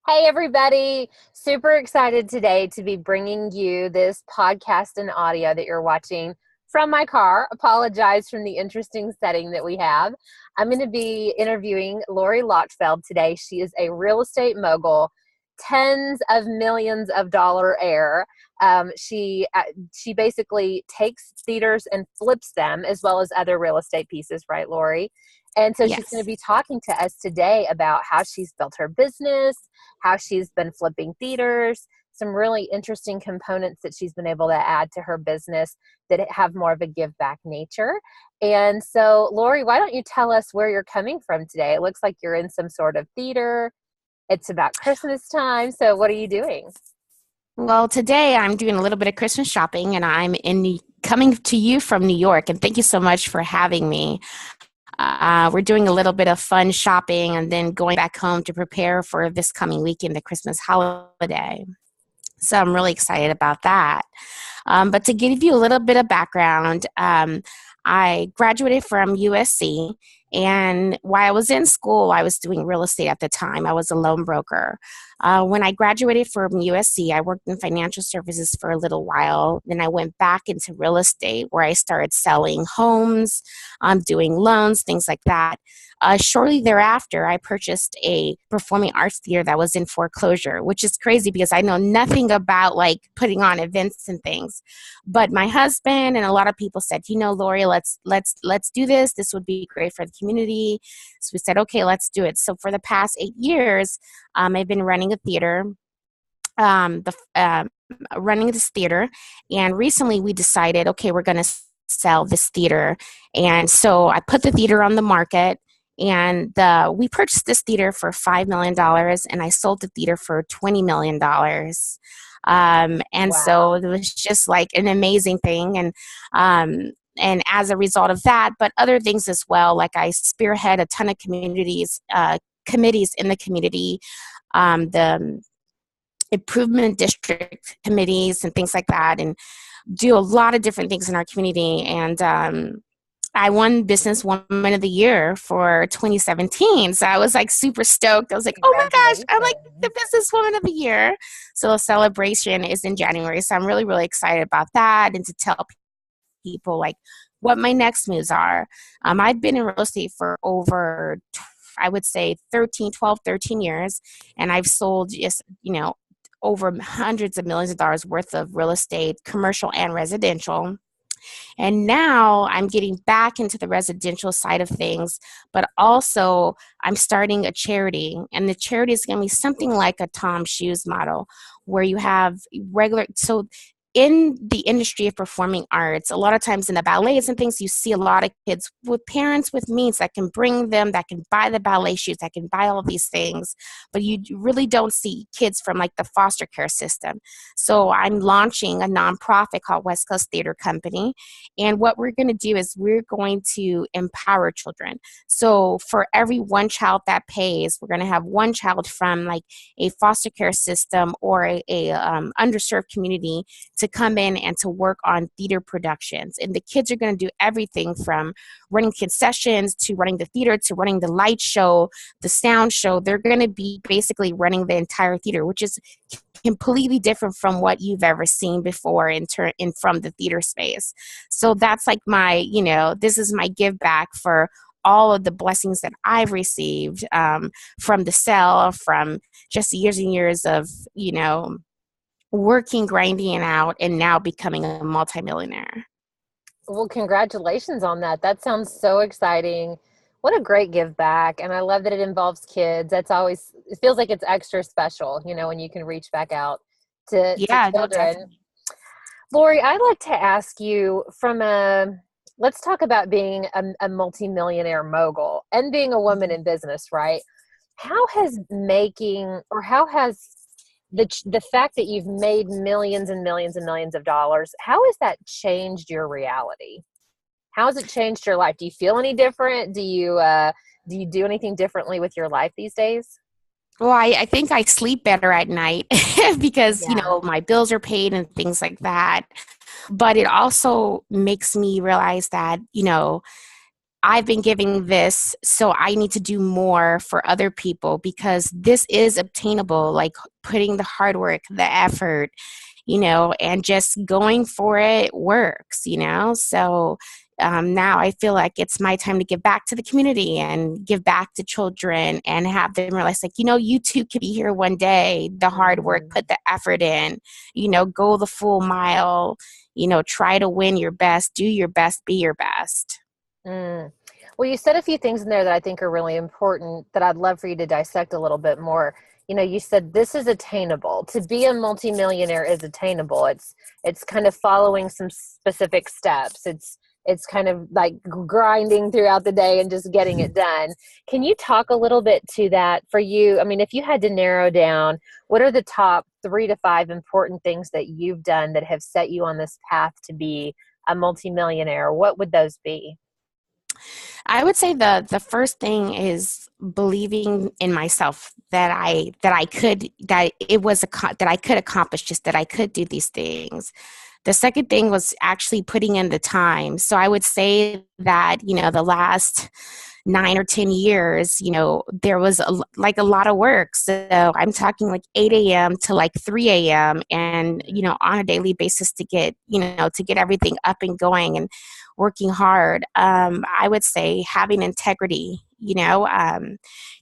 Hey, everybody. Super excited today to be bringing you this podcast and audio that you're watching from my car. Apologize from the interesting setting that we have. I'm going to be interviewing Lori Lochtefeld today. She is a real estate mogul, tens of millions of dollar heir. She basically takes theaters and flips them as well as other real estate pieces, right, Lori? And so she's going to Yes. be talking to us today about how she's built her business, how she's been flipping theaters, some really interesting components that she's been able to add to her business that have more of a give back nature. And so, Lori, why don't you tell us where you're coming from today? It looks like you're in some sort of theater. It's about Christmas time. So, what are you doing? Well, today I'm doing a little bit of Christmas shopping and coming to you from New York. And thank you so much for having me. We're doing a little bit of fun shopping and then going back home to prepare for this coming weekend, the Christmas holiday. So I'm really excited about that. But to give you a little bit of background, I graduated from USC, and while I was in school, I was doing real estate at the time. I was a loan broker. When I graduated from USC, I worked in financial services for a little while. Then I went back into real estate where I started selling homes, doing loans, things like that. Shortly thereafter, I purchased a performing arts theater that was in foreclosure, which is crazy because I know nothing about like putting on events and things. But my husband and a lot of people said, Lori, let's do this. This would be great for the community. So we said, okay, let's do it. So for the past 8 years, I've been running a theater. The running this theater, and recently we decided, okay, we're going to sell this theater, and so I put the theater on the market. And we purchased this theater for $5 million, and I sold the theater for $20 million. And so Wow. it was just like an amazing thing. And as a result of that, but other things as well, like I spearhead a ton of committees in the community, the improvement district committees and things like that, and do a lot of different things in our community. And I won Business Woman of the Year for 2017. So I was like super stoked. I was like, oh my gosh, I'm like the Congratulations. Business Woman of the Year. So the celebration is in January. So I'm really, really excited about that, and to tell people like what my next moves are. I've been in real estate for over, I would say 13 years. And I've sold just, over hundreds of millions of dollars worth of real estate, commercial and residential. And now I'm getting back into the residential side of things, but also I'm starting a charity. And the charity is going to be something like a Tom Shoes model, where you have so in the industry of performing arts, a lot of times in the ballets and things, you see a lot of kids with parents with means that can bring them, that can buy the ballet shoes, that can buy all these things, but you really don't see kids from like the foster care system. So I'm launching a nonprofit called West Coast Theater Company. And what we're going to do is we're going to empower children. So for every one child that pays, we're going to have one child from like a foster care system or a underserved community to come in and to work on theater productions. And the kids are going to do everything from running concessions to running the theater to running the light show, the sound show. They're going to be basically running the entire theater, which is completely different from what you've ever seen before in from the theater space. So that's like this is my give back for all of the blessings that I've received from the sale, from just years and years of, working, grinding it out, and now becoming a multimillionaire. Well, congratulations on that. That sounds so exciting. What a great give back. And I love that it involves kids. It feels like it's extra special, when you can reach back out to Yeah, no, children. definitely. Lori, I'd like to ask you let's talk about being a multimillionaire mogul and being a woman in business, right? How has the fact that you've made millions and millions and millions of dollars, how has that changed your reality? How has it changed your life? Do you feel any different? Do you do anything differently with your life these days? Well, I think I sleep better at night because, Yeah. my bills are paid and things like that. But it also makes me realize that, I've been giving this, so I need to do more for other people because this is obtainable, like putting the hard work, the effort, and just going for it works, So now I feel like it's my time to give back to the community and give back to children and have them realize, like, you too could be here one day. The hard work, Mm-hmm. put the effort in, go the full mile, try to win your best, do your best, be your best. Mm. Well, you said a few things in there that I think are really important that I'd love for you to dissect a little bit more. You said this is attainable. To be a multimillionaire is attainable. It's kind of following some specific steps. It's kind of like grinding throughout the day and just getting it done. Can you talk a little bit to that for you? I mean, if you had to narrow down, what are the top 3 to 5 important things that you've done that have set you on this path to be a multimillionaire? What would those be? I would say the first thing is believing in myself that it was that I could accomplish this, that I could do these things. The second thing was actually putting in the time. So I would say that, the last 9 or 10 years, there was like a lot of work. So I'm talking like 8 a.m. to like 3 a.m. and, on a daily basis to get everything up and going and working hard. I would say having integrity,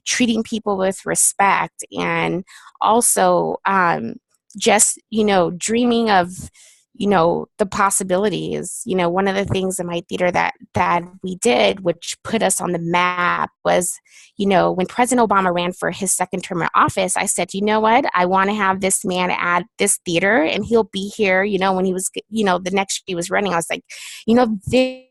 treating people with respect, and also just, dreaming of the possibilities. One of the things in my theater that we did, which put us on the map, was, when President Obama ran for his second term in office, I said, you know what, I want to have this man at this theater and he'll be here, when he was, the next year he was running. I was like,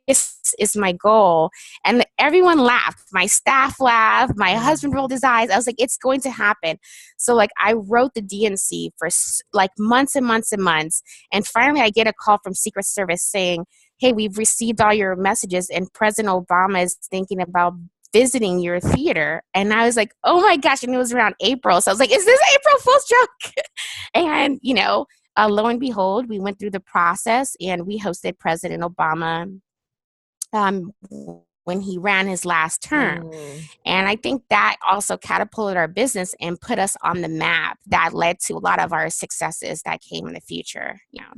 this is my goal. And everyone laughed. My staff laughed. My husband rolled his eyes. I was like, it's going to happen. So like I wrote the DNC for like months and months and months. And finally I get a call from Secret Service saying, hey, we've received all your messages and President Obama is thinking about visiting your theater. And I was like, oh my gosh. And it was around April. So I was like, is this April Fool's joke? And, lo and behold, we went through the process and we hosted President Obama um, when he ran his last term. Mm. And I think that also catapulted our business and put us on the map. That led to a lot of our successes that came in the future. Yeah.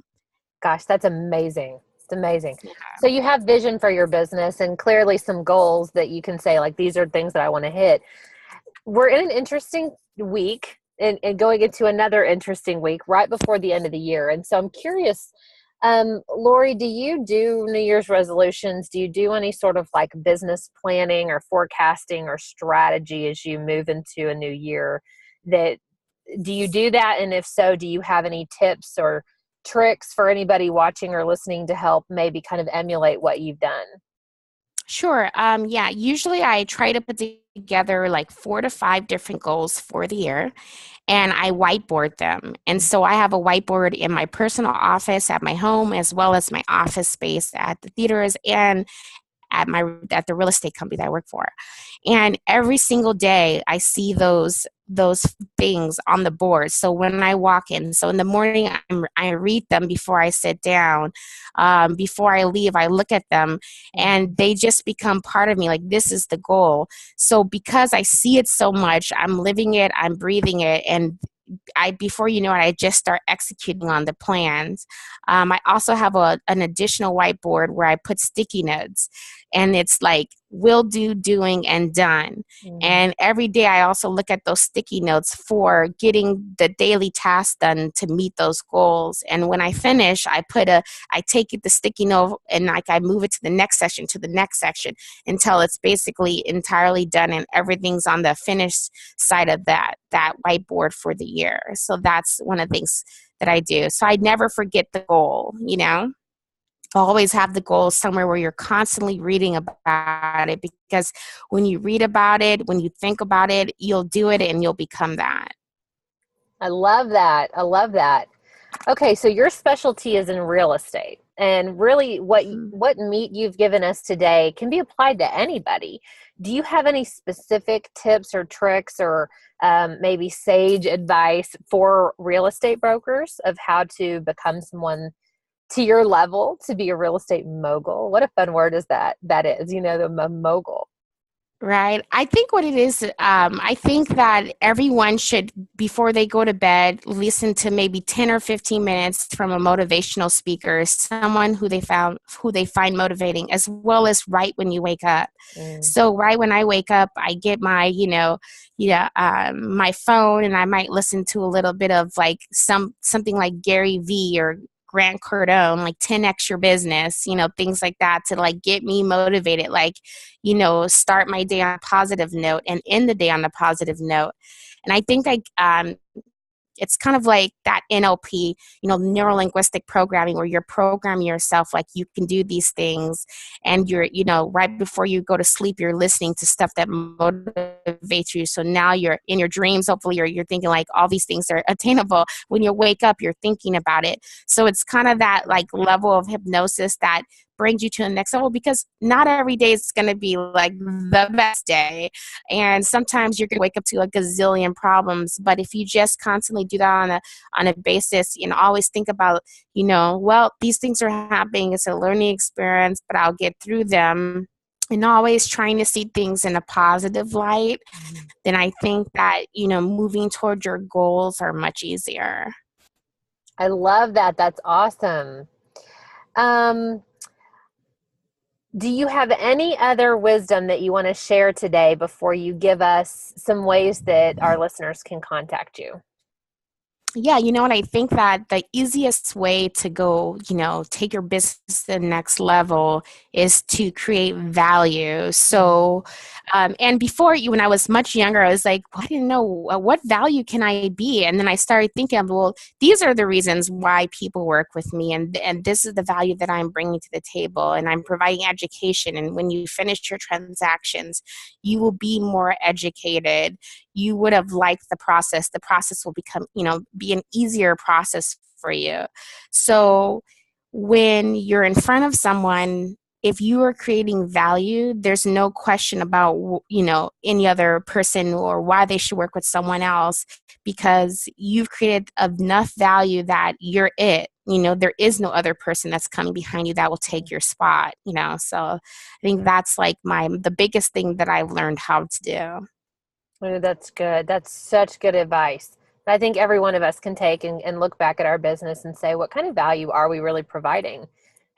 Gosh, that's amazing. It's amazing. Yeah. So you have vision for your business and clearly some goals that you can say, like, these are things that I want to hit. We're in an interesting week and going into another interesting week right before the end of the year. And so I'm curious, Lori, do you do New Year's resolutions? Do you do any sort of like business planning or forecasting or strategy as you move into a new year? Do you do that? And if so, do you have any tips or tricks for anybody watching or listening to help maybe kind of emulate what you've done? Sure. Yeah. Usually I try to put together like 4 to 5 different goals for the year and I whiteboard them. And so I have a whiteboard in my personal office at my home, as well as my office space at the theaters and at the real estate company that I work for. And every single day I see those things on the board. So when I walk in, so in the morning I read them before I sit down. Before I leave, I look at them and they just become part of me. Like, this is the goal. So because I see it so much, I'm living it, I'm breathing it, and before you know it, I just start executing on the plans. I also have an additional whiteboard where I put sticky notes, and it's like will do, doing, and done. Mm-hmm. And every day I also look at those sticky notes for getting the daily tasks done to meet those goals. And when I finish, I take the sticky note and like I move it to the next section, until it's basically entirely done and everything's on the finished side of that whiteboard for the year. So that's one of the things that I do. So I never forget the goal, always have the goal somewhere where you're constantly reading about it, because when you read about it, when you think about it, you'll do it and you'll become that. I love that. I love that. Okay, so your specialty is in real estate, and really what meat you've given us today can be applied to anybody. Do you have any specific tips or tricks or maybe sage advice for real estate brokers of how to become someone to your level to be a real estate mogul. What a fun word is that is, the mogul. Right. I think what it is, I think that everyone should, before they go to bed, listen to maybe 10 or 15 minutes from a motivational speaker, someone who they find motivating, as well as right when you wake up. So right when I wake up, I get my, my phone, and I might listen to a little bit of like something like Gary V or Grant Cardone, like 10x your business, things like that to like get me motivated, like, start my day on a positive note and end the day on a positive note. And I think it's kind of like that NLP, neuro linguistic programming, where you're programming yourself like you can do these things, and you're, right before you go to sleep, you're listening to stuff that motivates you. So now you're in your dreams, hopefully you're thinking like all these things are attainable. When you wake up, you're thinking about it. So it's kind of that like level of hypnosis that brings you to the next level, because not every day is going to be like the best day. And sometimes you're going to wake up to a gazillion problems. But if you just constantly do that on a basis, always think about, well, these things are happening. It's a learning experience, but I'll get through them. And always trying to see things in a positive light, then I think that, moving toward your goals are much easier. I love that. That's awesome. Do you have any other wisdom that you want to share today before you give us some ways that our listeners can contact you? Yeah, you know what? I think that the easiest way to go, take your business to the next level is to create value. So, and before when I was much younger, I was like, well, I didn't know what value can I be? And then I started thinking, well, these are the reasons why people work with me. And this is the value that I'm bringing to the table. And I'm providing education. And when you finish your transactions, you will be more educated. You would have liked the process. The process will become, be an easier process for you. So when you're in front of someone, if you are creating value, there's no question about, any other person or why they should work with someone else, because you've created enough value that you're it. There is no other person that's coming behind you that will take your spot, So I think that's like the biggest thing that I've learned how to do. Oh, that's good. That's such good advice. I think every one of us can take and look back at our business and say, what kind of value are we really providing?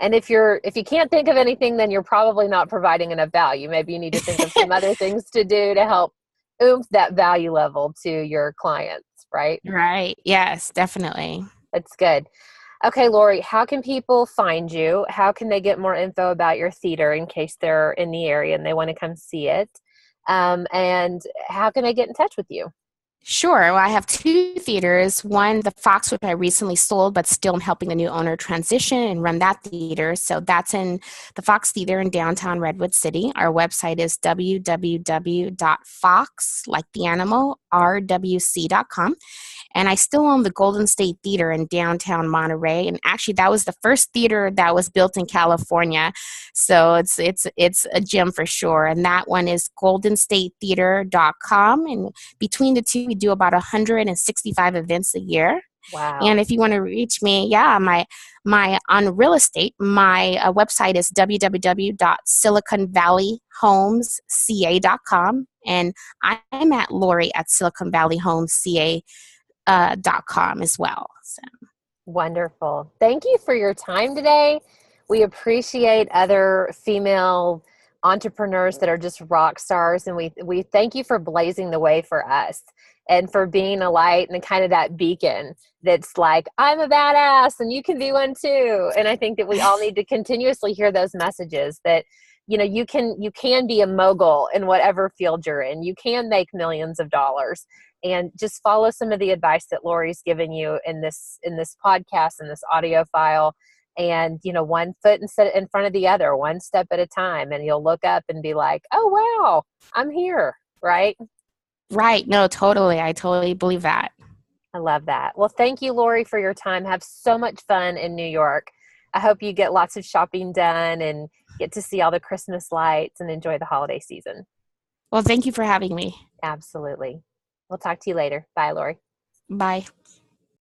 And if you can't think of anything, then you're probably not providing enough value. Maybe you need to think of some other things to do to help oomph that value level to your clients, right? Right. Yes, definitely. That's good. Okay, Lori, how can people find you? How can they get more info about your theater in case they're in the area and they want to come see it? And how can they get in touch with you? Sure. Well, I have two theaters. One, the Fox, which I recently sold, but still am helping the new owner transition and run that theater. So that's in the Fox Theater in downtown Redwood City. Our website is www.fox, like the animal, rwc.com. And I still own the Golden State Theater in downtown Monterey. And actually, that was the first theater that was built in California. So it's a gem for sure. And that one is goldenstatetheater.com. And between the two, we do about 165 events a year. Wow. And if you want to reach me, my on real estate, my website is www.siliconvalleyhomesca.com. And I'm at Lori at siliconvalleyhomesca.com as well. So. Wonderful. Thank you for your time today. We appreciate other female entrepreneurs that are just rock stars, and we thank you for blazing the way for us and for being a light and kind of that beacon that's like, I'm a badass and you can be one too. And I think that we all need to continuously hear those messages that you can be a mogul in whatever field you're in. You can make millions of dollars. And just follow some of the advice that Lori's given you in this podcast, in this audio file. And, one foot in front of the other, one step at a time. And you'll look up and be like, oh, wow, I'm here. Right? Right. No, totally. I totally believe that. I love that. Well, thank you, Lori, for your time. Have so much fun in New York. I hope you get lots of shopping done and get to see all the Christmas lights and enjoy the holiday season. Well, thank you for having me. Absolutely. We'll talk to you later. Bye, Lori. Bye.